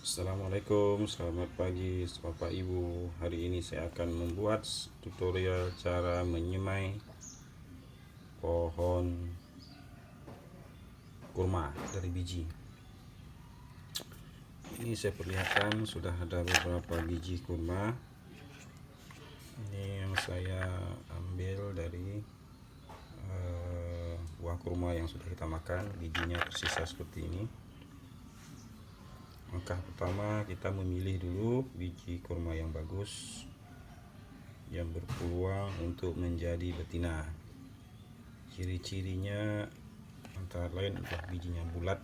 Assalamualaikum, selamat pagi Bapak Ibu. Hari ini saya akan membuat tutorial cara menyemai pohon kurma dari biji. Ini saya perlihatkan sudah ada beberapa biji kurma. Ini yang saya ambil dari buah kurma yang sudah kita makan, bijinya tersisa seperti ini. Langkah pertama, kita memilih dulu biji kurma yang bagus, yang berpeluang untuk menjadi betina. Ciri-cirinya antara lain adalah bijinya bulat.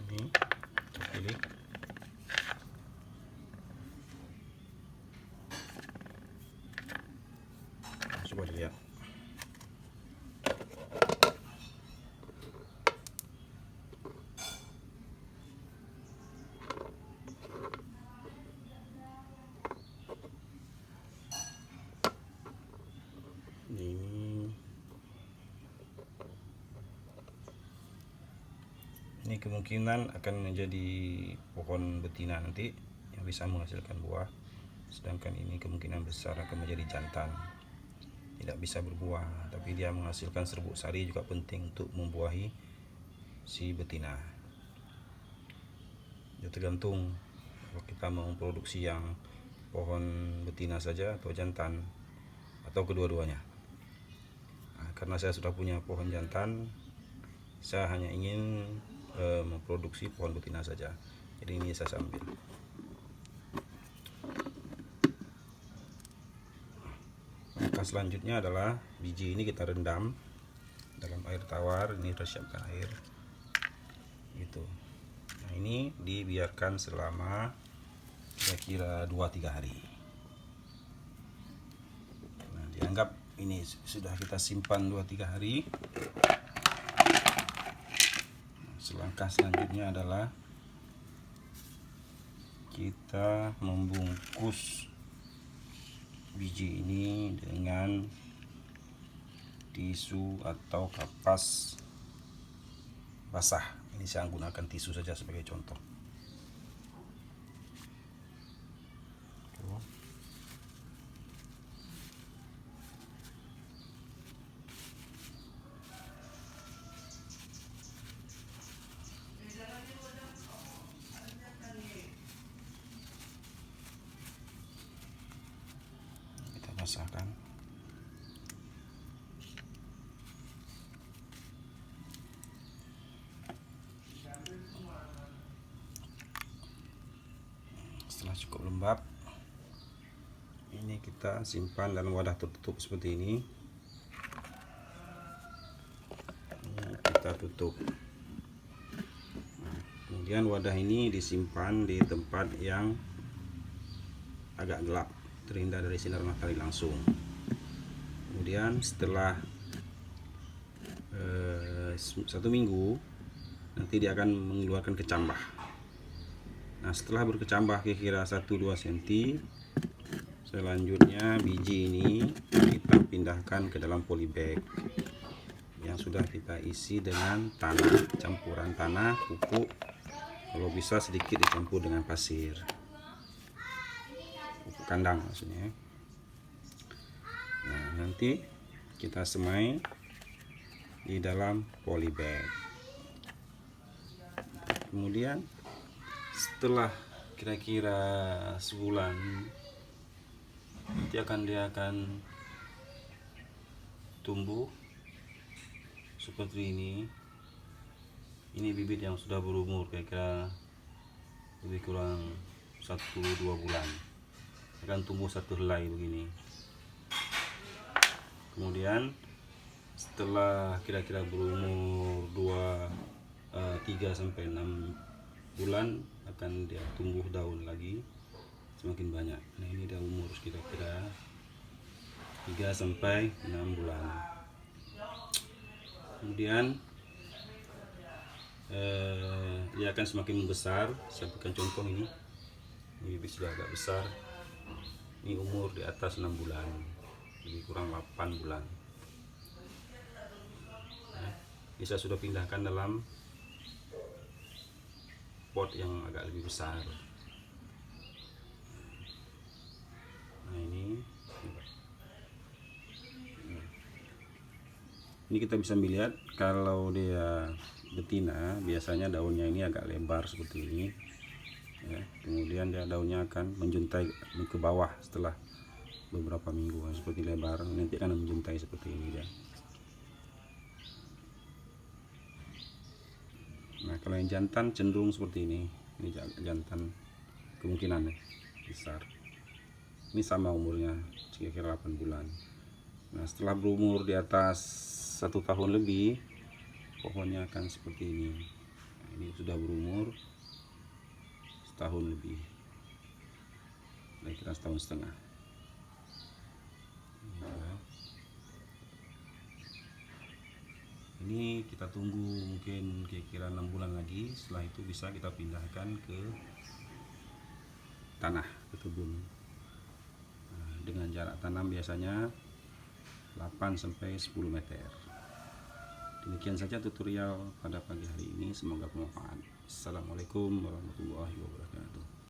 Ini kita pilih. Coba dilihat. Ini kemungkinan akan menjadi pohon betina nanti yang bisa menghasilkan buah. Sedangkan ini kemungkinan besar akan menjadi jantan. Tidak bisa berbuah, tapi dia menghasilkan serbuk sari, juga penting untuk membuahi si betina. Ya, tergantung kalau kita mau produksi yang pohon betina saja atau jantan atau kedua-duanya. Karena saya sudah punya pohon jantan, saya hanya ingin memproduksi pohon betina saja. Jadi ini saya ambil. Langkah selanjutnya adalah biji ini kita rendam dalam air tawar. Ini sudah siapkan air gitu. Nah, ini dibiarkan selama kira-kira 2-3 hari. Nah, dianggap ini sudah kita simpan 2-3 hari. Langkah selanjutnya adalah kita membungkus biji ini dengan tisu atau kapas basah. Ini saya gunakan tisu saja sebagai contoh. Basahkan. Setelah cukup lembab, ini kita simpan dalam wadah tertutup seperti ini. Ini kita tutup. Nah, kemudian wadah ini disimpan di tempat yang agak gelap, terhindar dari sinar matahari langsung. Kemudian setelah 1 minggu nanti dia akan mengeluarkan kecambah. Nah, setelah berkecambah kira-kira 1-2 cm, selanjutnya biji ini kita pindahkan ke dalam polybag yang sudah kita isi dengan tanah, campuran tanah, pupuk, kalau bisa sedikit dicampur dengan pasir, pupuk kandang maksudnya. Nah, nanti kita semai di dalam polybag. Kemudian setelah kira-kira sebulan nanti dia akan tumbuh seperti ini. Ini bibit yang sudah berumur kira-kira lebih kurang 1-2 bulan, akan tumbuh satu helai begini. Kemudian setelah kira-kira berumur 3-6 bulan akan dia tumbuh daun lagi semakin banyak. Nah, ini dia umur kira-kira 3-6 bulan. Kemudian dia akan semakin membesar. Saya berikan contoh ini bibit sudah agak besar. Ini umur di atas 6 bulan, lebih kurang 8 bulan. Nah, ini saya sudah pindahkan dalam pot yang agak lebih besar. Nah ini kita bisa melihat kalau dia betina biasanya daunnya ini agak lebar seperti ini ya. Kemudian dia daunnya akan menjuntai ke bawah setelah beberapa minggu seperti lebar, nanti akan menjuntai seperti ini dia. Nah kalau yang jantan cenderung seperti ini jantan kemungkinan besar. Ini sama umurnya kira-kira 8 bulan. Nah setelah berumur di atas 1 tahun lebih, pohonnya akan seperti ini. Nah, ini sudah berumur setahun lebih, kira-kira setahun setengah. Ini kita tunggu mungkin kira-kira 6 bulan lagi. Setelah itu bisa kita pindahkan ke tanah, ke kebun. Nah, dengan jarak tanam biasanya 8-10 meter. Demikian saja tutorial pada pagi hari ini, semoga bermanfaat. Assalamualaikum warahmatullahi wabarakatuh.